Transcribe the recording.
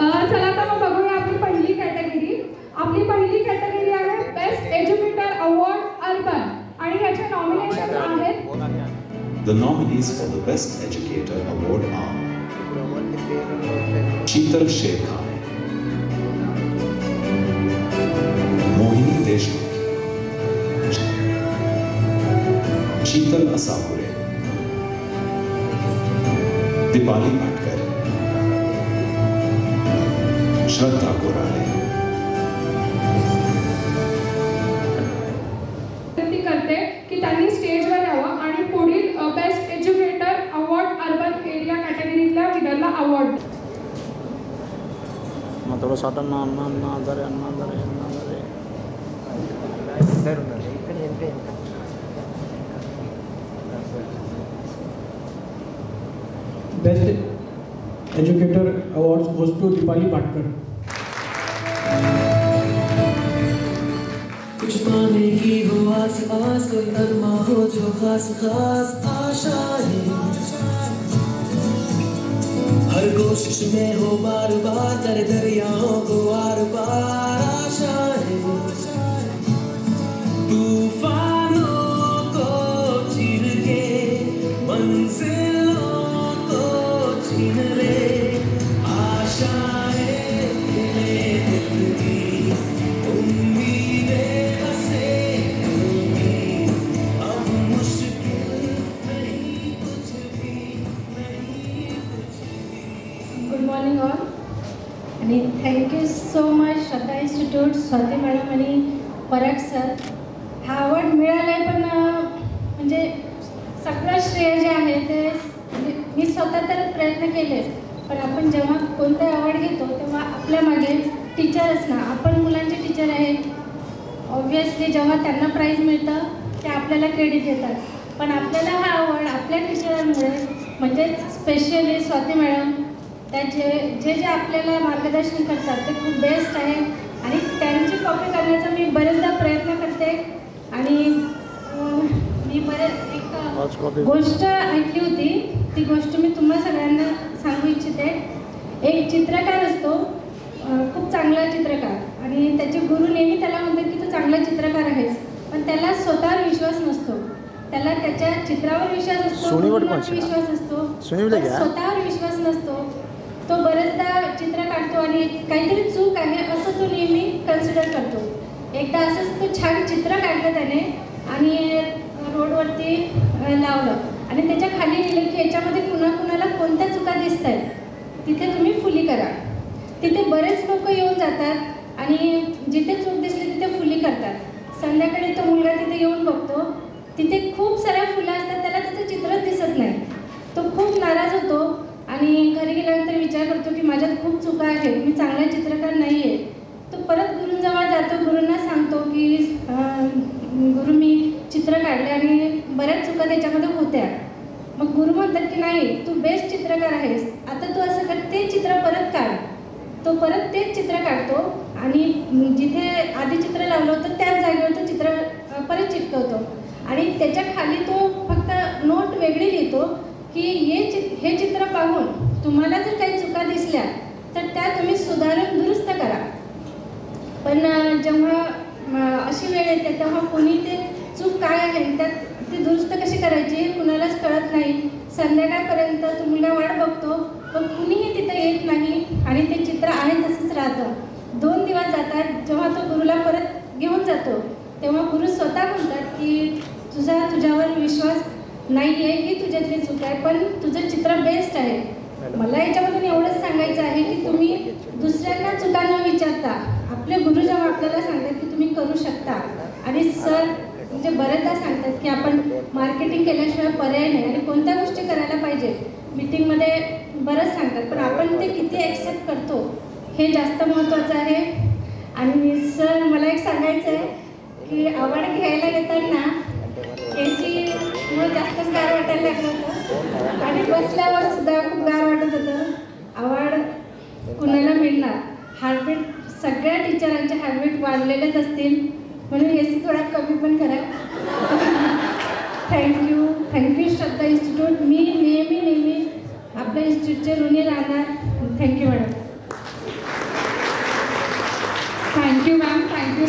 चला आता मग बघूया आपली पहिली कॅटेगरी. आपली पहिली कॅटेगरी आहे बेस्ट एज्युकेटर अवॉर्ड अर्बन आणि याचे नॉमिनेशन आहेत. The nominees for the Best Educator Award are Sheetal Shekhar, Mohini Deshmukh, Sheetal Asapure, Dipali Bhatkar, Shraddha Korale. विनंती करते की त्यांनी स्टेजवर यावं आणि पुढील best educator award urban area कॅटेगरीतल्या विनरला अवॉर्ड. मग थोडं साठं Anna Ajare best educator awards goes to Deepali Bhatkar. कुछ पाने की हो आस पास, कोई अरमा हो जो खास खास आशाएं, हर कोशिश में हो बार बार कर दरियाओं को आर पार आशाएं, तूफानों को चीर के मंजिलों को छीन ले आशाएं आणि थँक्यू सो मच श्रद्धा इन्स्टिट्यूट, स्वाती मॅडम आणि पराग सर. हा अवॉर्ड मिळाला आहे, पण म्हणजे सगळं श्रेय जे आहे ते मी स्वतः तर प्रयत्न केले, पण आपण जेव्हा कोणता अवॉर्ड घेतो तेव्हा आपल्या मागे टीचर्स ना, आपण मुलांचे टीचर आहेत. ऑब्व्हियसली जेव्हा त्यांना प्राईज मिळतं ते आपल्याला क्रेडिट देतात, पण आपल्याला हा अवॉर्ड आपल्या टीचरांमुळे म्हणजे स्पेशली स्वाती मॅडम त्या जे आपल्याला मार्गदर्शन करतात ते खूप बेस्ट आहे आणि त्यांची कॉपी करण्याचा मी बरेचदा प्रयत्न करते. आणि मी एक गोष्ट ऐकली होती, ती गोष्ट मी तुम्हा सगळ्यांना सांगू इच्छिते. एक चित्रकार असतो, खूप चांगला चित्रकार, आणि त्याचे गुरु नेहमी त्याला म्हणतात की तू चांगला चित्रकार आहेस, पण त्याला स्वतःवर विश्वास नसतो. त्याला त्याच्या चित्रावर विश्वास असतो, विश्वास असतो, स्वतःवर विश्वास नसतो. तो बरेचदा चित्र काढतो आणि काहीतरी चूक आहे असं तो नेहमी कन्सिडर करतो. एकदा असंच तो छान चित्र काढलं त्याने आणि रोडवरती लावलं आणि त्याच्या खाली लिहिलं की याच्यामध्ये कुणाला कोणत्या चुका दिसत आहेत, तिथे तुम्ही फुली करा. तिथे बरेच लोक येऊन जातात आणि जिथे चूक दिसली तिथे फुली करतात. संध्याकाळी तो मुलगा तिथे येऊन बघतो, तिथे खूप साऱ्या फुलं असतात, त्याला त्याचं चित्रच दिसत नाही. तो खूप नाराज होतो आणि घरी गेल्यानंतर विचार करतो की माझ्यात खूप चुका आहेत, मी चांगला चित्रकार नाही आहे. तो परत गुरूंजवळ जातो, गुरूंना सांगतो की गुरु मी चित्र काढले आणि बऱ्याच चुका त्याच्यामध्ये होत्या. मग गुरु म्हणतात की नाही, तू बेस्ट चित्रकार आहेस, आता तू असं कर, ते चित्र परत काढ. तो परत तेच चित्र काढतो आणि जिथे आधी चित्र लावलं होतं त्याच जागेवर तो चित्र परत चिटकवतो आणि त्याच्या खाली तो फक्त नोट वेगळी लिहितो की हे चित्र पाहून तुम्हाला जर काही चुका दिसल्या तर त्या तुम्ही सुधारून दुरुस्त करा. पण जेव्हा अशी वेळ येते तेव्हा कोणी ते चूक काय आहे त्यात ती दुरुस्त कशी करायची हे कुणालाच कळत नाही. संध्याकाळपर्यंत तो मुलगा वाट बघतो, पण कुणीही तिथे येत नाही आणि ते चित्र आहे तसंच राहतं. 2 दिवस जातात. जेव्हा तो गुरुला परत घेऊन जातो तेव्हा गुरु स्वतः म्हणतात की तुझ्यावर विश्वास नाही आहे, ही तुझ्यातली चूक आहे, पण तुझं चित्र बेस्ट आहे. मला याच्यामधून एवढंच सांगायचं आहे की तुम्ही दुसऱ्यांना चुका न विचारता आपले गुरु जेव्हा आपल्याला सांगतात की तुम्ही करू शकता, आणि सर म्हणजे बरेचदा सांगतात की आपण मार्केटिंग केल्याशिवाय पर्याय नाही आणि कोणत्या गोष्टी करायला पाहिजे मीटिंगमध्ये बरंच सांगतात, पण आपण ते किती ॲक्सेप्ट करतो हे जास्त महत्त्वाचं आहे. आणि सर मला एक सांगायचं आहे की अवॉर्ड घ्यायला येताना एसीमुळे जास्तच गार वाटायला लागलं होतं आणि बसल्यावर सुद्धा खूप गार वाटत होतं. अवॉर्ड कुणाला मिळणार, हार्टबीट सगळ्या टीचरांचे हार्टबीट वाढलेलेच असतील, म्हणून एसी थोडा कमी पण करा. थँक्यू श्रद्धा इन्स्टिट्यूट. मी नेहमी आपल्या इन्स्टिट्यूटचे ऋणी राहणार. Thank you madam. Thank you ma'am, thank you